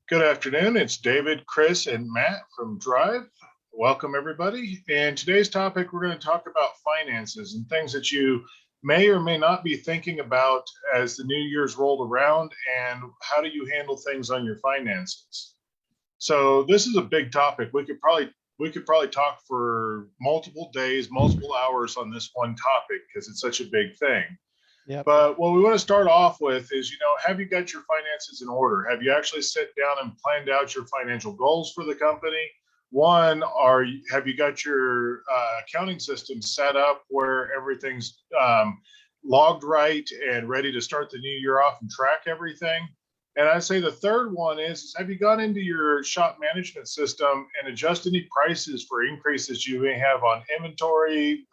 Good afternoon. It's David, Chris, and Matt from Drive. Welcome, everybody. And today's topic, we're going to talk about finances and things that you may or may not be thinking about as the new year's rolled around, and how do you handle things on your finances. So this is a big topic. We could probably talk for multiple days, multiple hours on this one topic because it's such a big thing. Yep. But what we want to start off with is, have you got your finances in order? Have you actually sat down and planned out your financial goals for the company? One, have you got your accounting system set up where everything's logged right and ready to start the new year off and track everything? And I'd say the third one is have you gone into your shop management system and adjusted any prices for increases you may have on inventory,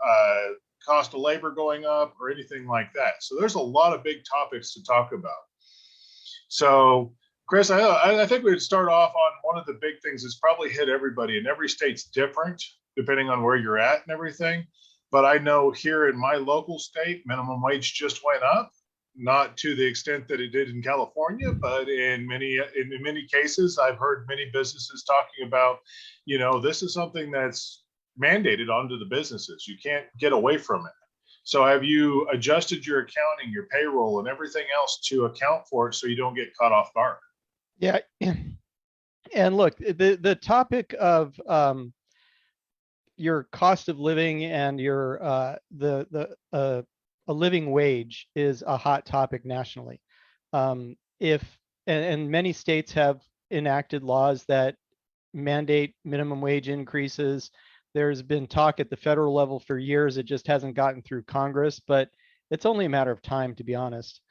cost of labor going up, or anything like that? So there's a lot of big topics to talk about. So, Chris, I think we'd start off on one of the big things that's probably hit everybody, and every state's different depending on where you're at and everything. But I know here in my local state, minimum wage just went up, not to the extent that it did in California, but in many cases, I've heard many businesses talking about, this is something that's mandated onto the businesses. You can't get away from it. So have you adjusted your accounting, your payroll, and everything else to account for it so you don't get caught off guard? Yeah. And look, the topic of your cost of living and your a living wage is a hot topic nationally. And many states have enacted laws that mandate minimum wage increases. There's been talk at the federal level for years. It just hasn't gotten through Congress, but it's only a matter of time, to be honest.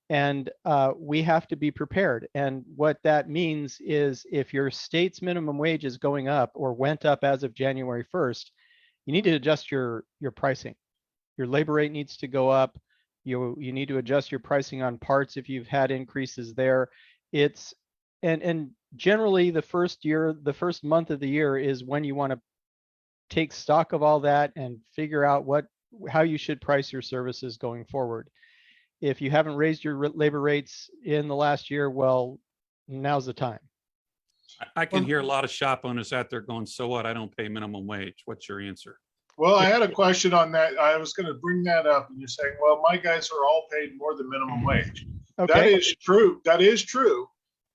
And we have to be prepared. And what that means is if your state's minimum wage is going up or went up as of January 1st, you need to adjust your pricing. Your labor rate needs to go up. You need to adjust your pricing on parts if you've had increases there. And generally the first month of the year is when you want to take stock of all that and figure out how you should price your services going forward. If you haven't raised your labor rates in the last year, well, now's the time. I can hear a lot of shop owners out there going, so what? I don't pay minimum wage. What's your answer? Well, I had a question on that. I was going to bring that up, and you're saying, well, my guys are all paid more than minimum wage. Okay. That is true. That is true.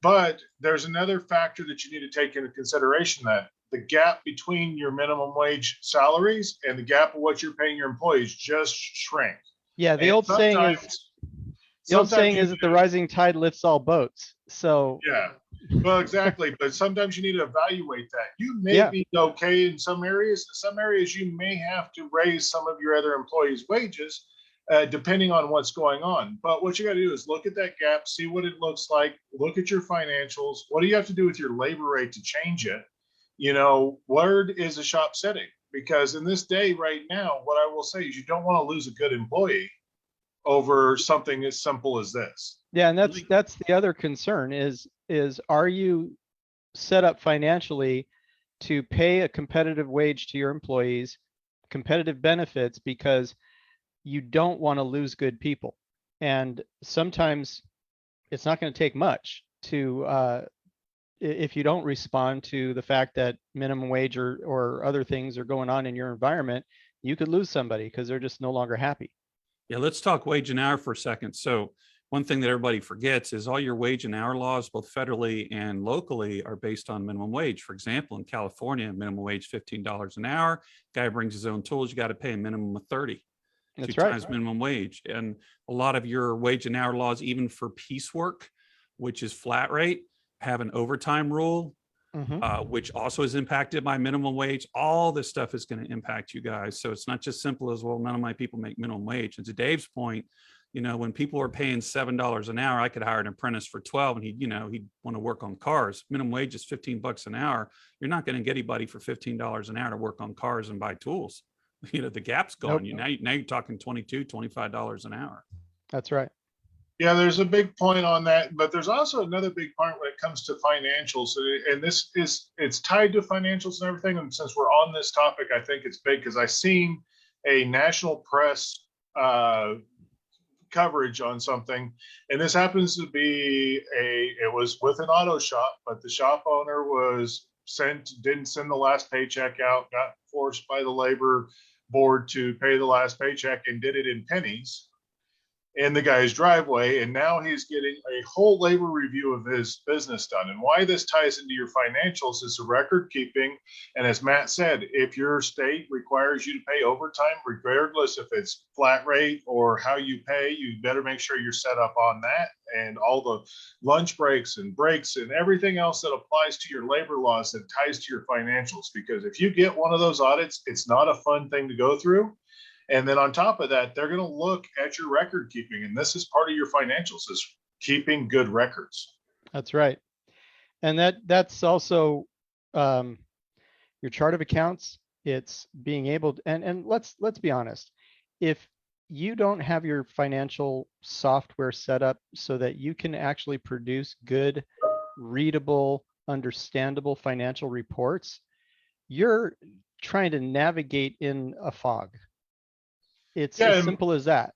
But there's another factor that you need to take into consideration, that the gap between your minimum wage salaries and the gap of what you're paying your employees just shrank. Yeah, the old saying is that the rising tide lifts all boats. So yeah, well, exactly. But sometimes you need to evaluate that. You may be okay in some areas. In some areas, you may have to raise some of your other employees' wages, depending on what's going on. But what you got to do is look at that gap, see what it looks like, look at your financials. What do you have to do with your labor rate to change it? Where is a shop setting? Because in this day right now, what I will say is you don't want to lose a good employee over something as simple as this. Yeah, and that's the other concern is are you set up financially to pay a competitive wage to your employees, competitive benefits, because you don't want to lose good people. And sometimes it's not going to take much to if you don't respond to the fact that minimum wage or other things are going on in your environment, you could lose somebody because they're just no longer happy. Yeah, let's talk wage and hour for a second. So one thing that everybody forgets is all your wage and hour laws, both federally and locally, are based on minimum wage. For example, in California, minimum wage $15 an hour. Guy brings his own tools, you got to pay a minimum of 30. That's two right. times minimum wage. And a lot of your wage and hour laws, even for piecework, which is flat rate, have an overtime rule, which also is impacted by minimum wage. All this stuff is going to impact you guys. So it's not just simple as, well, none of my people make minimum wage. And to Dave's point, when people are paying $7 an hour, I could hire an apprentice for 12 and he'd want to work on cars. Minimum wage is $15 an hour. You're not going to get anybody for $15 an hour to work on cars and buy tools. The gap's gone. Nope. Now you're talking $22, $25 an hour. That's right. Yeah, there's a big point on that, but there's also another big part when it comes to financials, and it's tied to financials and everything. And since we're on this topic, I think it's big because I seen a national press coverage on something, and this happens to be it was with an auto shop, but the shop owner didn't send the last paycheck out, got forced by the labor board to pay the last paycheck and did it in pennies in the guy's driveway. And now he's getting a whole labor review of his business done. And why this ties into your financials is the record keeping. And as Matt said, if your state requires you to pay overtime, regardless if it's flat rate or how you pay, you better make sure you're set up on that, and all the lunch breaks and everything else that applies to your labor laws that ties to your financials. Because if you get one of those audits, it's not a fun thing to go through. And then on top of that, they're going to look at your record keeping. And this is part of your financials, is keeping good records. That's right. And that's also your chart of accounts. It's being able to, and let's be honest. If you don't have your financial software set up so that you can actually produce good, readable, understandable financial reports, you're trying to navigate in a fog. It's as simple as that.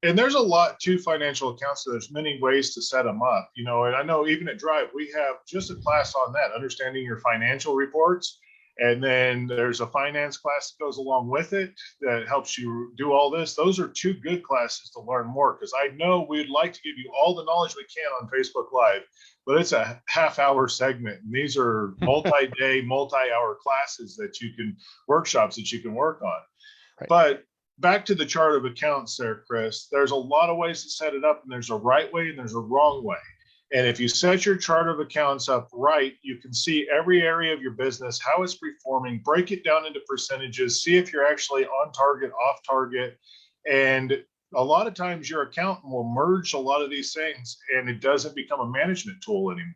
And there's a lot to financial accounts. So there's many ways to set them up, and I know even at Drive, we have just a class on that, understanding your financial reports. And then there's a finance class that goes along with it that helps you do all this. Those are two good classes to learn more, because I know we'd like to give you all the knowledge we can on Facebook Live, but it's a half-hour segment. And these are multi-day, multi-hour classes workshops that you can work on. Right. But back to the chart of accounts there, Chris, there's a lot of ways to set it up, and there's a right way and there's a wrong way. And if you set your chart of accounts up right, you can see every area of your business, how it's performing, break it down into percentages, see if you're actually on target, off target. And a lot of times your accountant will merge a lot of these things, and it doesn't become a management tool anymore.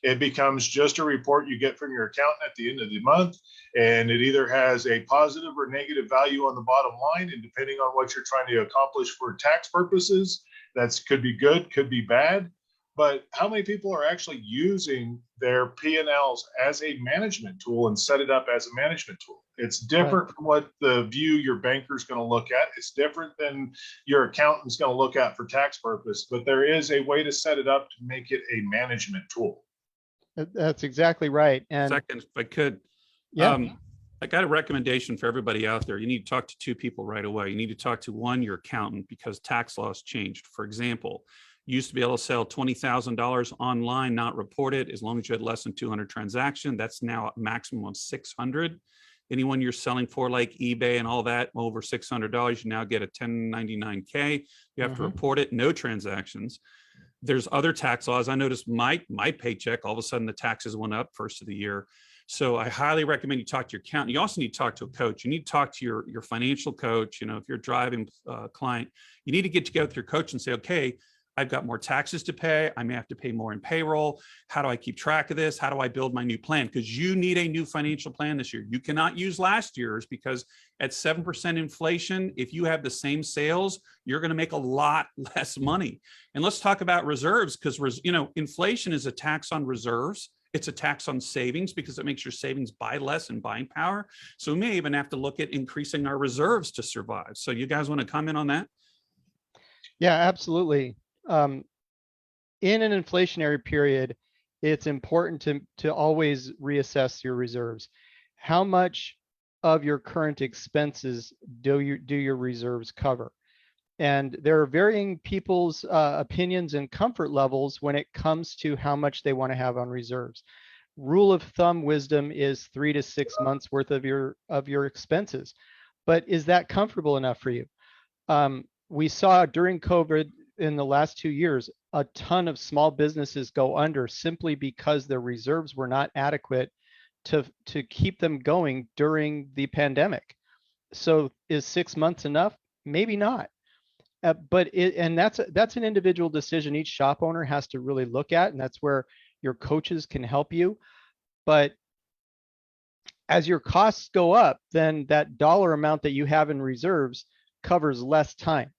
It becomes just a report you get from your accountant at the end of the month, and it either has a positive or negative value on the bottom line. And depending on what you're trying to accomplish for tax purposes, that could be good, could be bad. But how many people are actually using their P&Ls as a management tool and set it up as a management tool? It's different from what the view your banker's going to look at. It's different than your accountant's going to look at for tax purpose, but there is a way to set it up to make it a management tool. That's exactly right. And second, if I could, I got a recommendation for everybody out there. You need to talk to two people right away. You need to talk to one, your accountant, because tax laws changed. For example, you used to be able to sell $20,000 online, not reported, as long as you had less than 200 transactions. That's now a maximum of 600. Anyone you're selling for, like eBay and all that, over $600, you now get a 1099K. You have to report it, no transactions. There's other tax laws. I noticed my paycheck, all of a sudden the taxes went up first of the year. So I highly recommend you talk to your accountant. You also need to talk to a coach. You need to talk to your financial coach. If you're a driving client, you need to get together with your coach and say, okay, I've got more taxes to pay. I may have to pay more in payroll. How do I keep track of this? How do I build my new plan? Because you need a new financial plan this year. You cannot use last year's, because at 7% inflation, if you have the same sales, you're going to make a lot less money. And let's talk about reserves, because inflation is a tax on reserves. It's a tax on savings, because it makes your savings buy less in buying power. So we may even have to look at increasing our reserves to survive. So you guys want to comment on that? Yeah, absolutely. In an inflationary period, it's important to always reassess your reserves. How much of your current expenses do your reserves cover? And there are varying people's opinions and comfort levels when it comes to how much they want to have on reserves. Rule of thumb wisdom is 3 to 6 months worth of your expenses. But is that comfortable enough for you? We saw during COVID in the last 2 years, a ton of small businesses go under simply because their reserves were not adequate to keep them going during the pandemic. So is 6 months enough? Maybe not. But that's an individual decision each shop owner has to really look at, and that's where your coaches can help you. But as your costs go up, then that dollar amount that you have in reserves covers less time.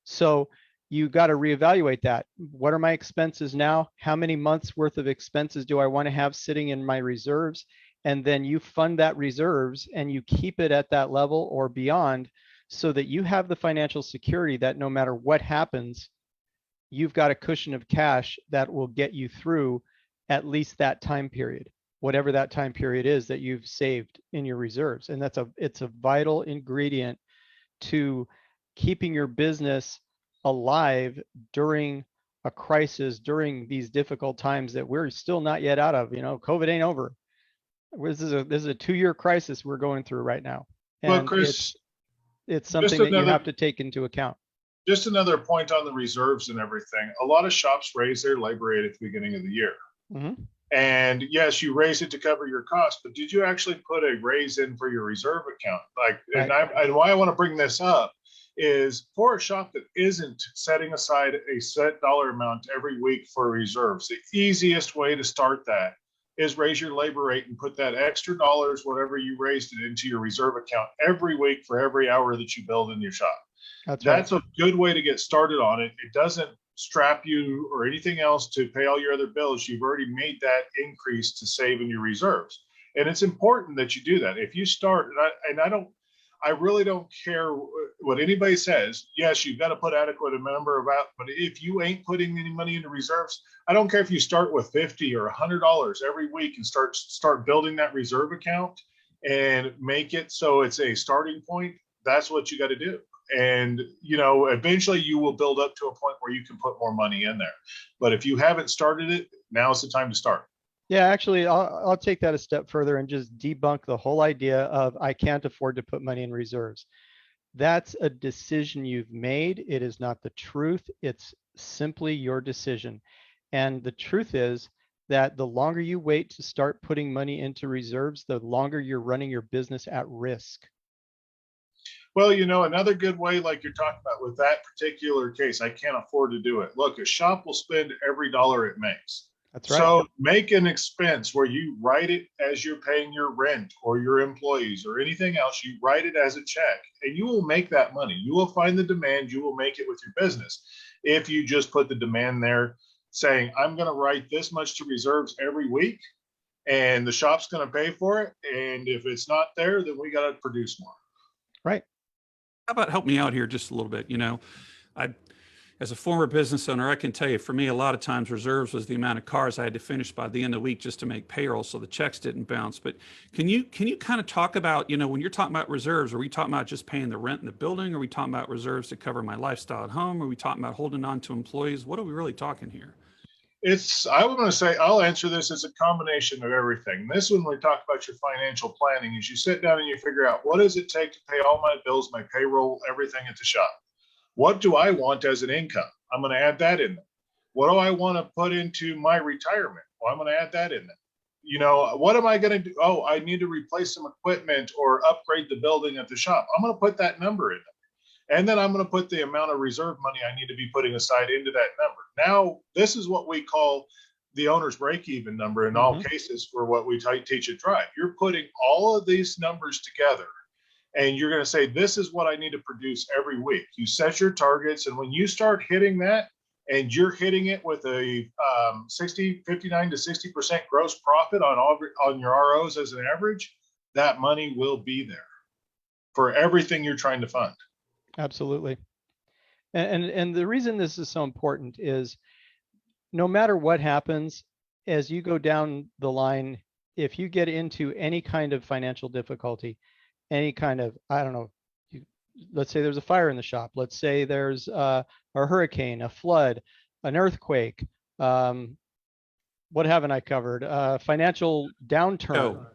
So you got to reevaluate that. What are my expenses now? How many months worth of expenses do I want to have sitting in my reserves? And then you fund that reserves and you keep it at that level or beyond, so that you have the financial security that no matter what happens, you've got a cushion of cash that will get you through at least that time period, whatever that time period is that you've saved in your reserves. And it's a vital ingredient to keeping your business alive during a crisis, during these difficult times that we're still not yet out of. COVID ain't over. This is a 2-year crisis we're going through right now. Well, And Chris, it's something that you another- have to take into account. just another point on the reserves and everything. A lot of shops raise their labor rate at the beginning of the year. Mhm. And yes, you raise it to cover your costs, but did you actually put a raise in for your reserve account? And why I want to bring this up is for a shop that isn't setting aside a set dollar amount every week for reserves, the easiest way to start that is raise your labor rate and put that extra dollars, whatever you raised it, into your reserve account every week for every hour that you build in your shop. That's a good way to get started on it. It doesn't strap you or anything else to pay all your other bills. You've already made that increase to save in your reserves. And it's important that you do that. If you start, I really don't care what anybody says. Yes, you've got to put adequate a number of out, but if you ain't putting any money into reserves, I don't care if you start with $50 or $100 every week and start building that reserve account and make it so it's a starting point. That's what you got to do. And, eventually you will build up to a point where you can put more money in there. But if you haven't started it, now's the time to start. Yeah, actually, I'll take that a step further and just debunk the whole idea of I can't afford to put money in reserves. That's a decision you've made. It is not the truth. It's simply your decision. And the truth is that the longer you wait to start putting money into reserves, the longer you're running your business at risk. Well, another good way, like you're talking about with that particular case, I can't afford to do it. Look, a shop will spend every dollar it makes. That's right. So make an expense where you write it as you're paying your rent or your employees or anything else. You write it as a check and you will make that money. You will find the demand. You will make it with your business. If you just put the demand there saying, I'm going to write this much to reserves every week and the shop's going to pay for it. And if it's not there, then we got to produce more. Right. How about help me out here just a little bit? As a former business owner, I can tell you, for me, a lot of times reserves was the amount of cars I had to finish by the end of the week just to make payroll, so the checks didn't bounce. But can you kind of talk about, when you're talking about reserves, are we talking about just paying the rent in the building? Are we talking about reserves to cover my lifestyle at home? Are we talking about holding on to employees? What are we really talking here? I'll answer this as a combination of everything. This, when we talk about your financial planning, is you sit down and you figure out what does it take to pay all my bills, my payroll, everything at the shop. What do I want as an income? I'm going to add that in there. What do I want to put into my retirement? Well, I'm going to add that in there. What am I going to do? Oh, I need to replace some equipment or upgrade the building at the shop. I'm going to put that number in there. And then I'm going to put the amount of reserve money I need to be putting aside into that number. Now, this is what we call the owner's break-even number in all cases for what we teach at Drive. You're putting all of these numbers together and you're going to say, this is what I need to produce every week. You set your targets. And when you start hitting that and you're hitting it with a 59 to 60% gross profit on your ROs as an average, that money will be there for everything you're trying to fund. Absolutely. And the reason this is so important is no matter what happens, as you go down the line, if you get into any kind of financial difficulty, any kind of, let's say there's a fire in the shop. Let's say there's a hurricane, a flood, an earthquake. What haven't I covered? Financial downturn,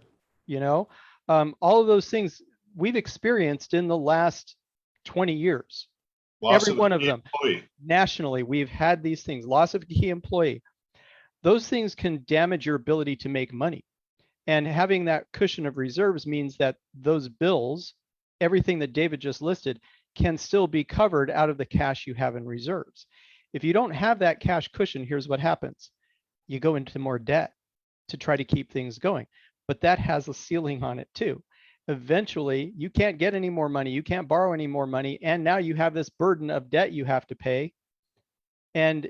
all of those things we've experienced in the last 20 years. Every one of them. Nationally, we've had these things. Loss of key employee. Those things can damage your ability to make money. And having that cushion of reserves means that those bills, everything that David just listed, can still be covered out of the cash you have in reserves. If you don't have that cash cushion, here's what happens. You go into more debt to try to keep things going. But that has a ceiling on it too. Eventually, you can't get any more money. You can't borrow any more money. And now you have this burden of debt you have to pay. And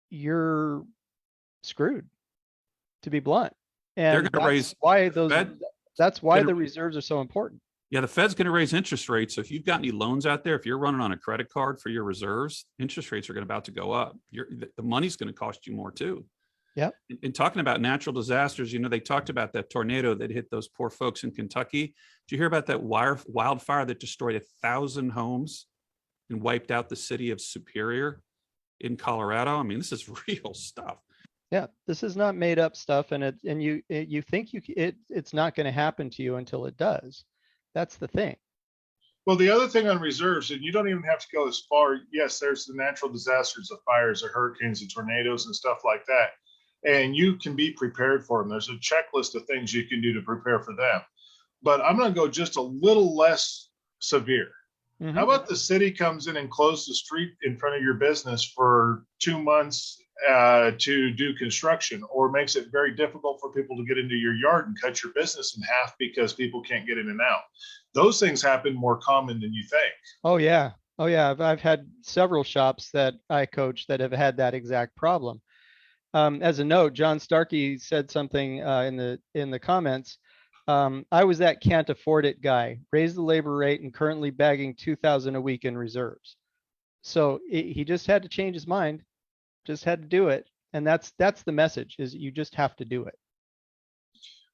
you're screwed, to be blunt. And They're going to raise that's why the reserves are so important. Yeah, the Fed's going to raise interest rates. So if you've got any loans out there, if you're running on a credit card for your reserves, interest rates are going about to go up. The money's going to cost you more too. Yeah. And talking about natural disasters, they talked about that tornado that hit those poor folks in Kentucky. Did you hear about that wildfire that destroyed 1,000 homes and wiped out the city of Superior in Colorado? I mean, this is real stuff. Yeah, this is not made up stuff, and you think it's not going to happen to you until it does. That's the thing. Well, the other thing on reserves, and you don't even have to go as far. Yes, there's the natural disasters, the fires, the hurricanes, the tornadoes, and stuff like that. And you can be prepared for them. There's a checklist of things you can do to prepare for them. But I'm going to go just a little less severe. Mm-hmm. How about the city comes in and closes the street in front of your business for 2 months to do construction, or makes it very difficult for people to get into your yard and cut your business in half because people can't get in and out? Those things happen more common than you think. Oh yeah. I've had several shops that I coach that have had that exact problem. As a note, John Starkey said something in the comments. I was that can't afford it guy. Raised the labor rate and currently bagging $2,000 a week in reserves. So he just had to change his mind. Just had to do it, and that's the message: is you just have to do it.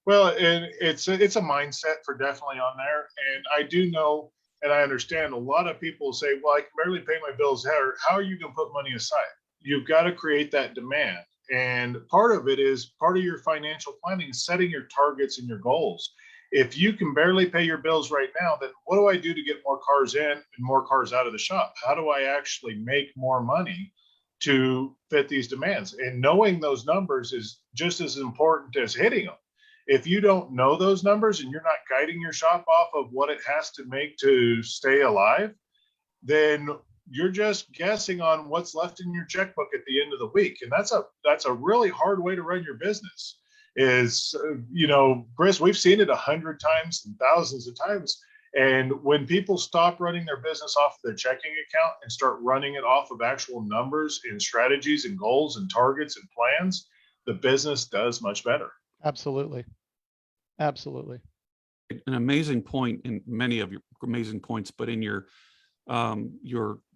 Well, and it's a mindset for definitely on there. And I do know, and I understand a lot of people say, well, I can barely pay my bills. How are you going to put money aside? You've got to create that demand. And part of it is part of your financial planning, setting your targets and your goals. If you can barely pay your bills right now, then what do I do to get more cars in and more cars out of the shop? How do I actually make more money to fit these demands? And knowing those numbers is just as important as hitting them. If you don't know those numbers and you're not guiding your shop off of what it has to make to stay alive, then you're just guessing on what's left in your checkbook at the end of the week. And that's a really hard way to run your business. Is, Chris, we've seen it 100 times and thousands of times. And when people stop running their business off their checking account and start running it off of actual numbers and strategies and goals and targets and plans, the business does much better. Absolutely. An amazing point in many of your amazing points, but in your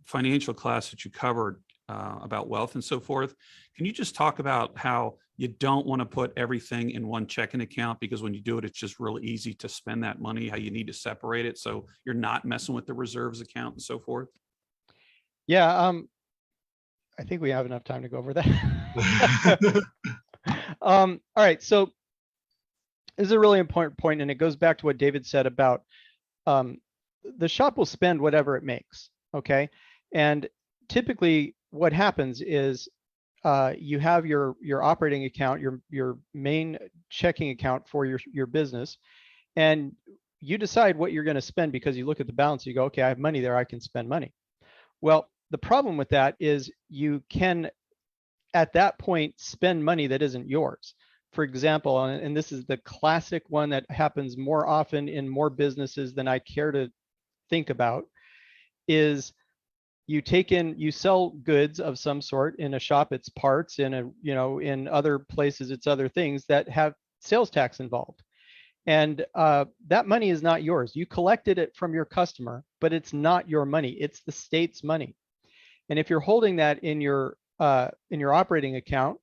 financial class that you covered about wealth and so forth, can you just talk about how you don't want to put everything in one checking account, because when you do it, it's just real easy to spend that money, how you need to separate it so you're not messing with the reserves account and so forth? Yeah, I think we have enough time to go over that. All right, so this is a really important point, and it goes back to what David said about the shop will spend whatever it makes, okay? And typically what happens is you have your operating account, your main checking account for your business, and you decide what you're going to spend because you look at the balance, you go, okay, I have money there, I can spend money. Well, the problem with that is you can, at that point, spend money that isn't yours. For example, and this is the classic one that happens more often in more businesses than I care to think about, is you sell goods of some sort. In a shop, it's parts. In other places, it's other things that have sales tax involved. And that money is not yours. You collected it from your customer, but it's not your money. It's the state's money. And if you're holding that in your operating account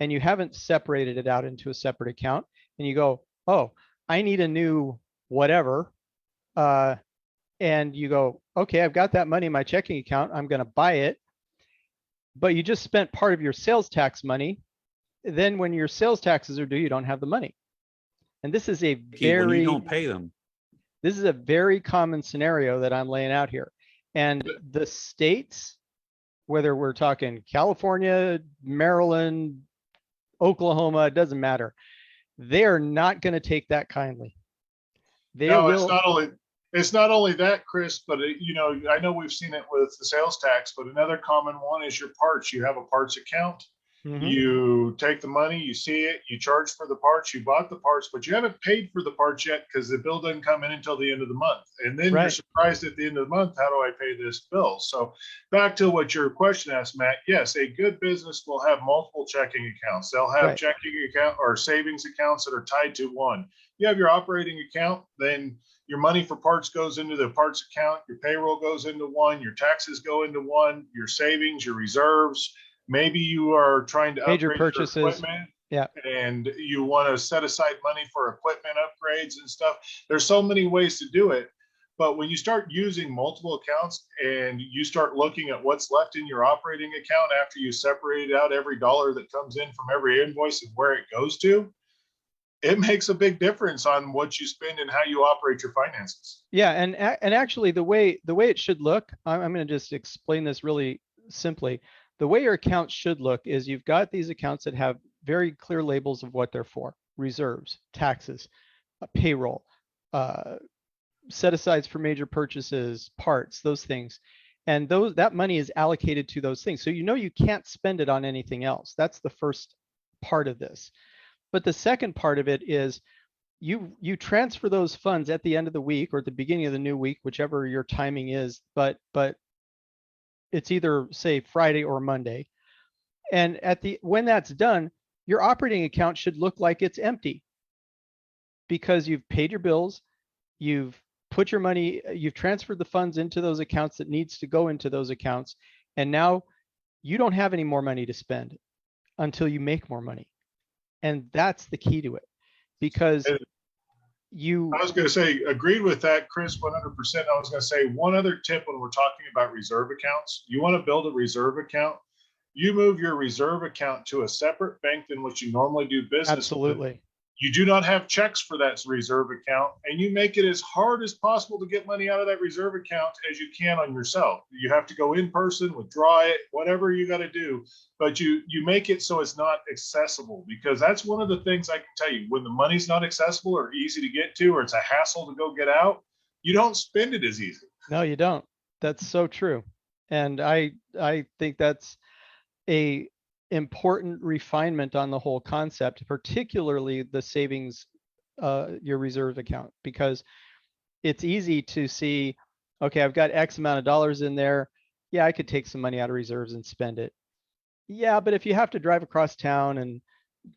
and you haven't separated it out into a separate account, and you go, oh, I need a new whatever, and you go, okay, I've got that money in my checking account, I'm going to buy it, but you just spent part of your sales tax money. Then when your sales taxes are due, you don't have the money. And this is when you don't pay them. This is a very common scenario that I'm laying out here. And the states, whether we're talking California, Maryland, Oklahoma, it doesn't matter, they're not going to take that kindly. It's not only that, Chris, but I know we've seen it with the sales tax, but another common one is your parts. You have a parts account. Mm-hmm. You take the money, you see it, you charge for the parts, you bought the parts, but you haven't paid for the parts yet because the bill doesn't come in until the end of the month. And then You're surprised at the end of the month, how do I pay this bill? So back to what your question asked, Matt, yes, a good business will have multiple checking accounts. They'll have checking account or savings accounts that are tied to one. You have your operating account, then your money for parts goes into the parts account, your payroll goes into one, your taxes go into one, your savings, your reserves. Maybe you are trying to Major upgrade your purchases. equipment. Yeah. And you want to set aside money for equipment upgrades and stuff. There's so many ways to do it. But when you start using multiple accounts and you start looking at what's left in your operating account after you separate out every dollar that comes in from every invoice and where it goes to, it makes a big difference on what you spend and how you operate your finances. Yeah, and actually the way it should look, I'm going to just explain this really simply. The way your accounts should look is you've got these accounts that have very clear labels of what they're for: reserves, taxes, payroll, set asides for major purchases, parts, those things. And that money is allocated to those things. So you can't spend it on anything else. That's the first part of this. But the second part of it is you transfer those funds at the end of the week or at the beginning of the new week, whichever your timing is, but it's either, say, Friday or Monday. And when that's done, your operating account should look like it's empty because you've paid your bills, you've put your money, you've transferred the funds into those accounts that needs to go into those accounts, and now you don't have any more money to spend until you make more money. And that's the key to it, because I was going to say, agreed with that, Chris, 100%. I was going to say one other tip when we're talking about reserve accounts. You want to build a reserve account, you move your reserve account to a separate bank than what you normally do business. Absolutely. With. You do not have checks for that reserve account, and you make it as hard as possible to get money out of that reserve account as you can on yourself. You have to go in person, withdraw it, whatever you got to do, but you make it so it's not accessible, because that's one of the things I can tell you. When the money's not accessible or easy to get to, or it's a hassle to go get out, you don't spend it as easy. No, you don't. That's so true. And I think that's a important refinement on the whole concept, particularly the savings, your reserve account, because it's easy to see, okay, I've got X amount of dollars in there. Yeah, I could take some money out of reserves and spend it. Yeah, but if you have to drive across town and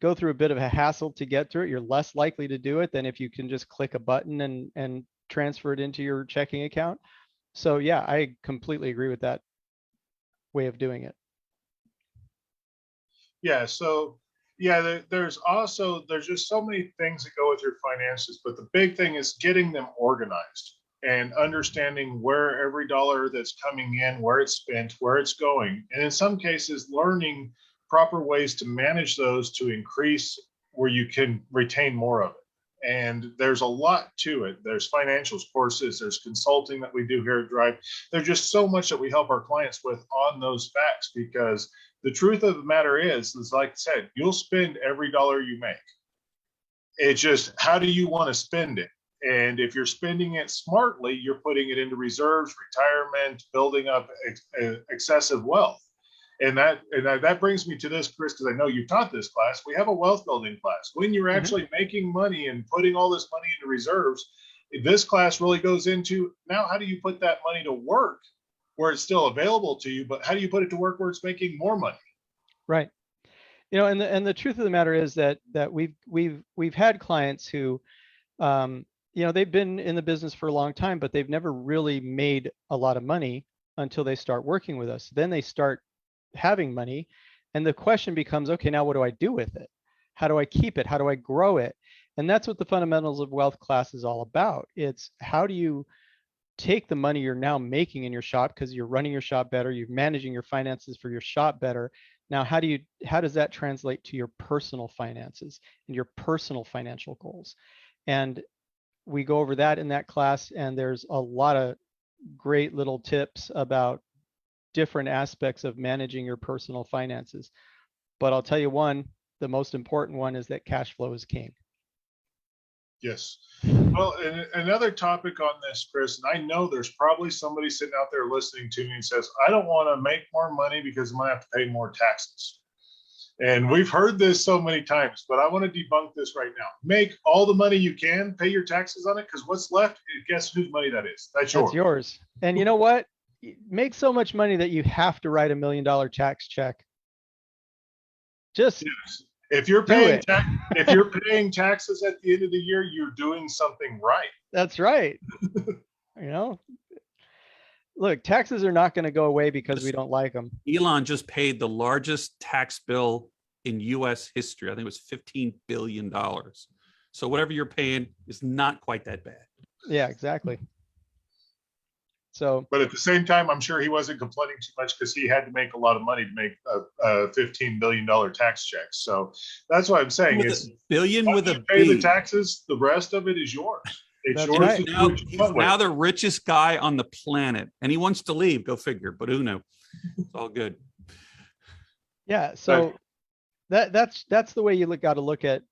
go through a bit of a hassle to get through it, you're less likely to do it than if you can just click a button and transfer it into your checking account. So yeah, I completely agree with that way of doing it. Yeah. So yeah, there's just so many things that go with your finances, but the big thing is getting them organized and understanding where every dollar that's coming in, where it's spent, where it's going. And in some cases, learning proper ways to manage those to increase where you can retain more of it. And there's a lot to it. There's financials courses, there's consulting that we do here at Drive. There's just so much that we help our clients with on those facts, because the truth of the matter is like I said, you'll spend every dollar you make. It's just, how do you want to spend it? And if you're spending it smartly, you're putting it into reserves, retirement, building up excessive wealth. And that brings me to this, Chris, because I know you taught this class. We have a wealth building class. When you're actually making money and putting all this money into reserves, this class really goes into, now how do you put that money to work where it's still available to you, but how do you put it to work where it's making more money? Right. And the truth of the matter is that we've had clients who, they've been in the business for a long time, but they've never really made a lot of money until they start working with us. Then they start having money, and the question becomes, okay, now what do I do with it? How do I keep it? How do I grow it? And that's what the Fundamentals of Wealth class is all about. It's how do you take the money you're now making in your shop, because you're running your shop better, you're managing your finances for your shop better. Now, how does that translate to your personal finances and your personal financial goals? And we go over that in that class, and there's a lot of great little tips about different aspects of managing your personal finances. But I'll tell you one, the most important one is that cash flow is king. Yes. Well, and another topic on this, Chris, and I know there's probably somebody sitting out there listening to me and says, I don't want to make more money because I'm going to have to pay more taxes. And we've heard this so many times, but I want to debunk this right now. Make all the money you can, pay your taxes on it, because what's left, guess whose money that is? That's yours. That's yours. And you know what? Make so much money that you have to write $1 million tax check. Just yes. If you're Do paying it. if you're paying taxes at the end of the year, you're doing something right. That's right. You know, look, taxes are not going to go away because we don't like them. Elon just paid the largest tax bill in US history. I think it was $15 billion. So whatever you're paying is not quite that bad. Yeah, exactly. So, But at the same time, I'm sure he wasn't complaining too much because he had to make a lot of money to make a $15 billion tax check. So that's what I'm saying. With It's a billion once with you a pay the B. taxes, the rest of it is yours. It's That's yours right. to do Now, what you he's want with. now the richest guy on the planet, and he wants to leave. Go figure. But who knows? It's all good. yeah, so that's the way you got to look at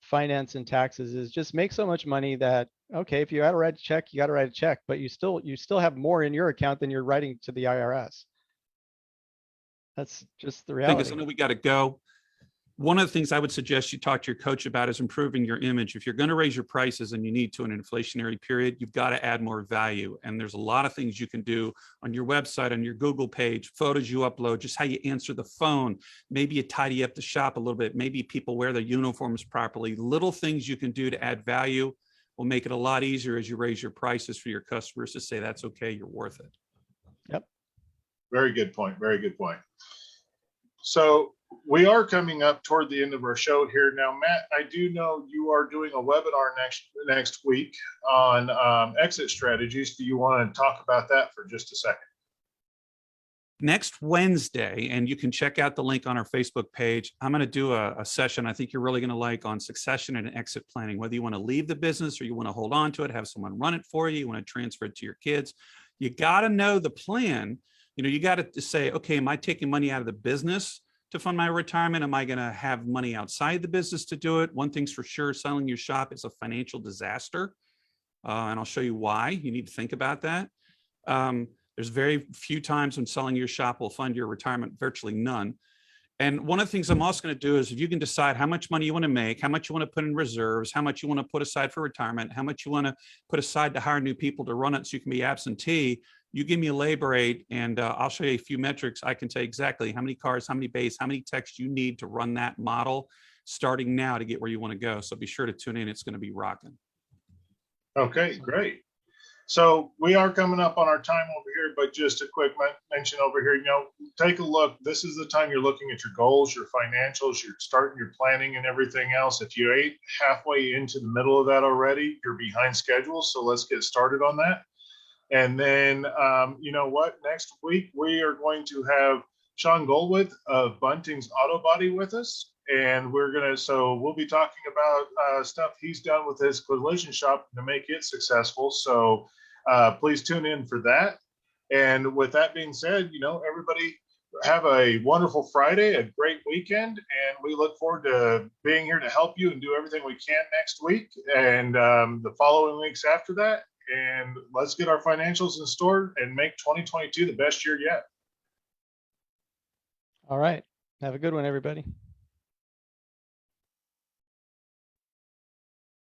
finance and taxes, is just make so much money that, okay, if you got to write a check, you got to write a check, but you still have more in your account than you're writing to the IRS. That's just the I think reality. I know we got to go. One of the things I would suggest you talk to your coach about is improving your image. If you're going to raise your prices and you need to in an inflationary period, you've got to add more value. And there's a lot of things you can do on your website, on your Google page, photos you upload, just how you answer the phone. Maybe you tidy up the shop a little bit. Maybe people wear their uniforms properly. Little things you can do to add value will make it a lot easier as you raise your prices for your customers to say, that's okay, you're worth it. Yep. Very good point. Very good point. So we are coming up toward the end of our show here. Now, Matt, I do know you are doing a webinar next week on exit strategies. Do you want to talk about that for just a second? Next Wednesday, and you can check out the link on our Facebook page, I'm going to do a session I think you're really going to like on succession and exit planning, whether you want to leave the business or you want to hold on to it, have someone run it for you, you want to transfer it to your kids. You got to know the plan. You know, you got to say, okay, am I taking money out of the business to fund my retirement? Am I going to have money outside the business to do it? One thing's for sure, selling your shop is a financial disaster. And I'll show you why. You need to think about that. There's very few times when selling your shop will fund your retirement, virtually none. And one of the things I'm also going to do is, if you can decide how much money you want to make, how much you want to put in reserves, how much you want to put aside for retirement, how much you want to put aside to hire new people to run it so you can be absentee, you give me a labor rate and I'll show you a few metrics. I can tell you exactly how many cars, how many bays, how many techs you need to run that model starting now to get where you want to go. So be sure to tune in. It's going to be rocking. Okay, great. So we are coming up on our time over here, but just a quick mention over here, you know, take a look. This is the time you're looking at your goals, your financials, you're starting your planning and everything else. If you ain't halfway into the middle of that already, you're behind schedule. So let's get started on that. And then, you know what, next week we are going to have Sean Goldwith of Bunting's Auto Body with us. And so we'll be talking about stuff he's done with his collision shop to make it successful. So please tune in for that. And with that being said, you know, everybody have a wonderful Friday, a great weekend. And we look forward to being here to help you and do everything we can next week and the following weeks after that. And let's get our financials in store and make 2022 the best year yet. All right. Have a good one, everybody.